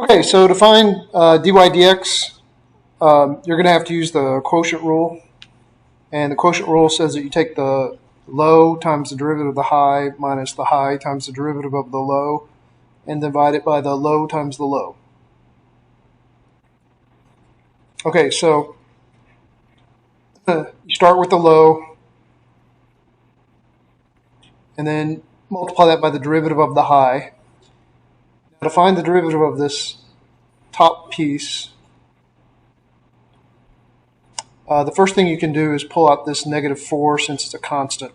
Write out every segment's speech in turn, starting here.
Okay, so to find dy dx, you're going to have to use the quotient rule. And the quotient rule says that you take the low times the derivative of the high minus the high times the derivative of the low and divide it by the low times the low. Okay, so you start with the low and then multiply that by the derivative of the high. Now to find the derivative of this top piece, the first thing you can do is pull out this -4 since it's a constant.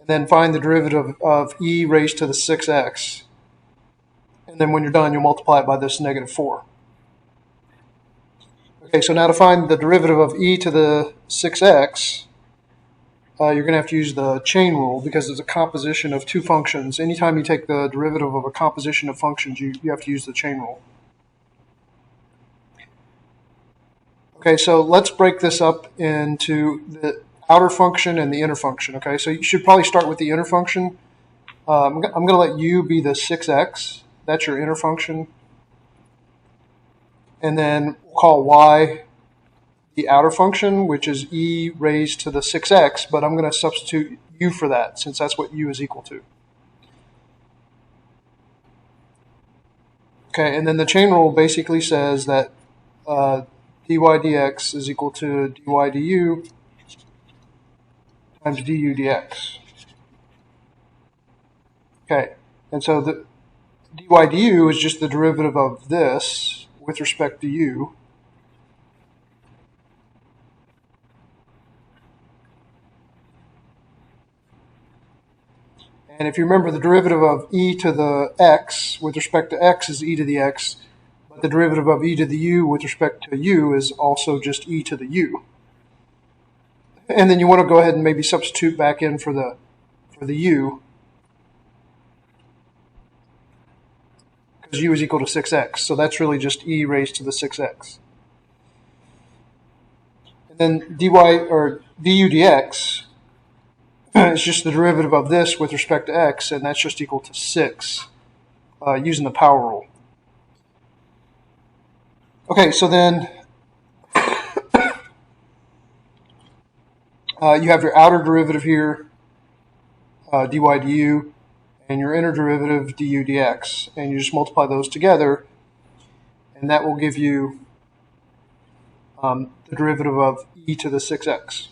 And then find the derivative of e raised to the 6x. And then when you're done, you'll multiply it by this -4. Okay, so now to find the derivative of e to the 6x, you're going to have to use the chain rule because it's a composition of two functions. Anytime you take the derivative of a composition of functions, you have to use the chain rule. Okay, so let's break this up into the outer function and the inner function. Okay, so you should probably start with the inner function. I'm going to let u be the 6x. That's your inner function. And then we'll call y the outer function, which is e raised to the 6x, but I'm going to substitute u for that since that's what u is equal to. Okay, and then the chain rule basically says that dy dx is equal to dy du times du dx. Okay, and so the dy du is just the derivative of this with respect to u. And if you remember, the derivative of e to the x with respect to x is e to the x, but the derivative of e to the u with respect to u is also just e to the u. And then you want to go ahead and maybe substitute back in for the u, because u is equal to 6x. So that's really just e raised to the 6x. And then dy or du dx is just the derivative of this with respect to x, and that's just equal to 6 using the power rule. Okay, so then you have your outer derivative here, dy du, and your inner derivative, du dx, and you just multiply those together, and that will give you the derivative of e to the 6x.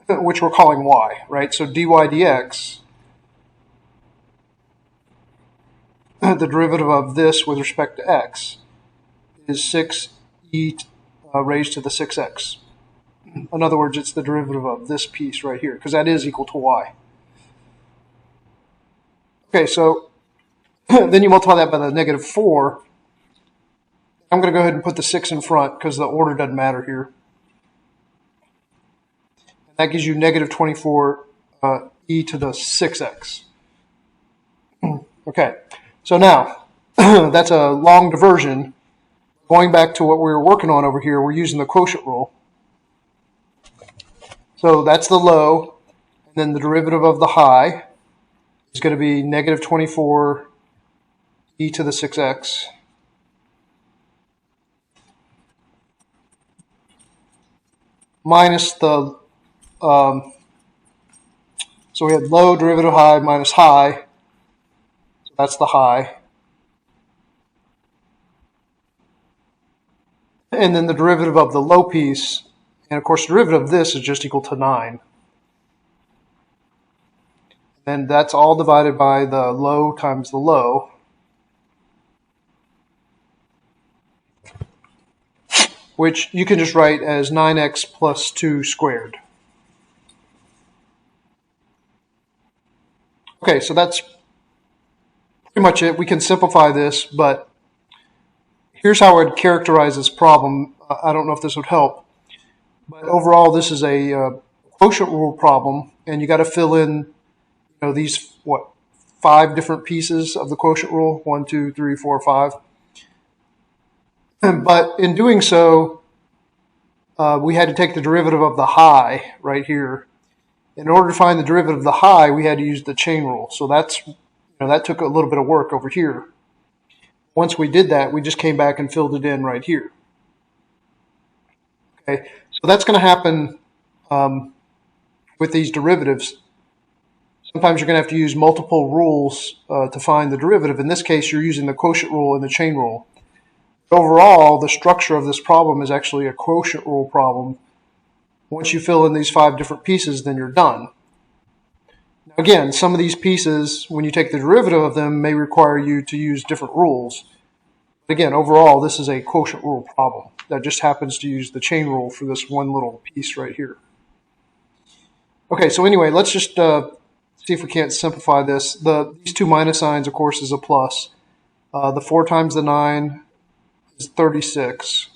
Which we're calling y, right? So dy dx, the derivative of this with respect to x, is 6e raised to the 6x. In other words, it's the derivative of this piece right here, because that is equal to y. Okay, so then you multiply that by the -4. I'm going to go ahead and put the 6 in front because the order doesn't matter here. That gives you -24 e to the 6x. Okay, so now that's a long diversion. Going back to what we were working on over here, we're using the quotient rule. So that's the low, and then the derivative of the high is going to be -24 e to the 6x. Minus the so we had low derivative high minus high. So that's the high. And then the derivative of the low piece, and of course the derivative of this is just equal to 9. And that's all divided by the low times the low. Which you can just write as 9x plus 2 squared. Okay, so that's pretty much it. We can simplify this, but here's how I'd characterize this problem. I don't know if this would help, but overall this is a quotient rule problem, and you got to fill in, these 5 different pieces of the quotient rule: 1, 2, 3, 4, 5. But in doing so, we had to take the derivative of the high right here. In order to find the derivative of the high, we had to use the chain rule. So that took a little bit of work over here. Once we did that, we just came back and filled it in right here. Okay, so that's going to happen with these derivatives. Sometimes you're going to have to use multiple rules to find the derivative. In this case, you're using the quotient rule and the chain rule. Overall, the structure of this problem is actually a quotient rule problem. Once you fill in these 5 different pieces, then you're done. Now again, some of these pieces, when you take the derivative of them, may require you to use different rules. But again, overall, this is a quotient rule problem that just happens to use the chain rule for this one little piece right here. Okay, so anyway, let's just see if we can't simplify this. These 2 minus signs, of course, is a plus. The 4 times the 9 is 36.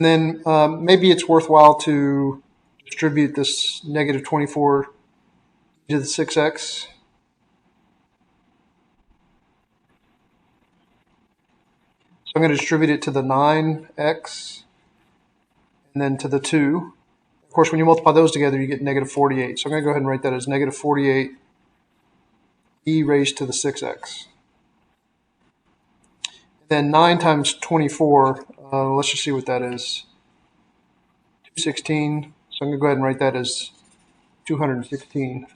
And then maybe it's worthwhile to distribute this negative 24 to the 6x. So I'm going to distribute it to the 9x and then to the 2. Of course, when you multiply those together, you get negative 48. So I'm going to go ahead and write that as negative 48 e raised to the 6x. Then 9 times 24, let's just see what that is. 216. So I'm going to go ahead and write that as 216,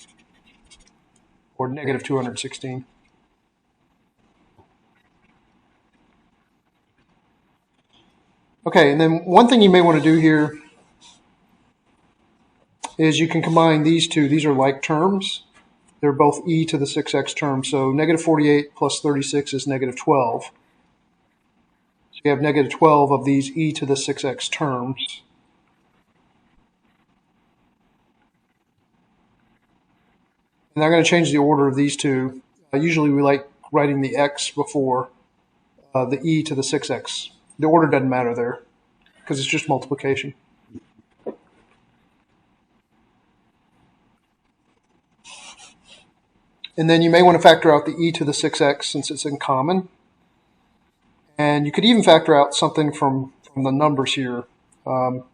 or negative 216. Okay, and then one thing you may want to do here is you can combine these two. These are like terms. They're both e to the 6x terms. So negative 48 plus 36 is negative 12. So you have negative 12 of these e to the 6x terms. And I'm going to change the order of these two. Usually we like writing the x before the e to the 6x. The order doesn't matter there because it's just multiplication. And then you may want to factor out the e to the 6x since it's in common. And you could even factor out something from the numbers here. You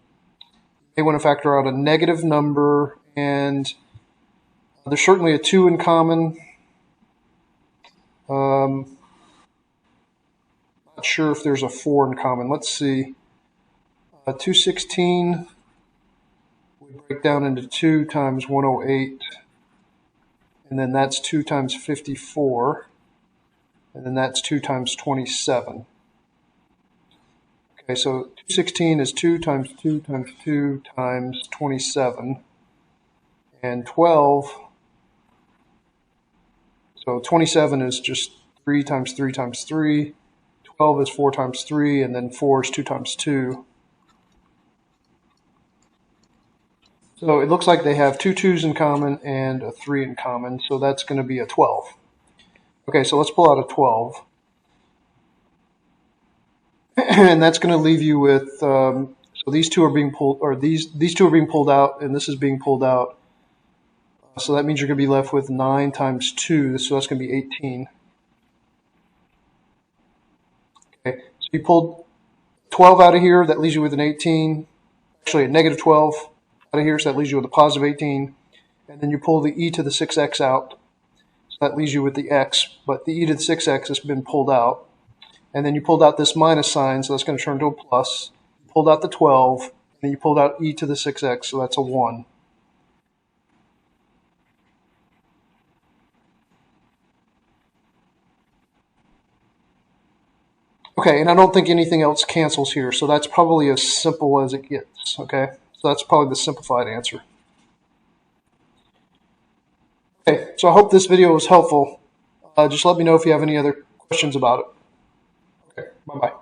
may want to factor out a negative number, and there's certainly a 2 in common. Not sure if there's a 4 in common. Let's see. 216 would break down into 2 times 108. And then that's 2 times 54. And then that's 2 times 27. Okay, so 216 is 2 times 2 times 2 times 27. And 12, so 27 is just 3 times 3 times 3. 12 is 4 times 3, and then 4 is 2 times 2. So it looks like they have 2 2's in common and a 3 in common, so that's going to be a 12. Okay, so let's pull out a 12. And that's going to leave you with, so these two are being pulled, or these two are being pulled out, and this is being pulled out. So that means you're going to be left with 9 times 2, so that's going to be 18. Okay, so you pulled 12 out of here, that leaves you with an 18. Actually, a negative 12 out of here, so that leaves you with a positive 18. And then you pull the e to the 6x out, so that leaves you with the x, but the e to the 6x has been pulled out. And then you pulled out this minus sign, so that's going to turn to a plus. You pulled out the 12, and then you pulled out e to the 6x, so that's a 1. Okay, and I don't think anything else cancels here, so that's probably as simple as it gets, okay? So that's probably the simplified answer. Okay, so I hope this video was helpful. Just let me know if you have any other questions about it. Okay, bye-bye.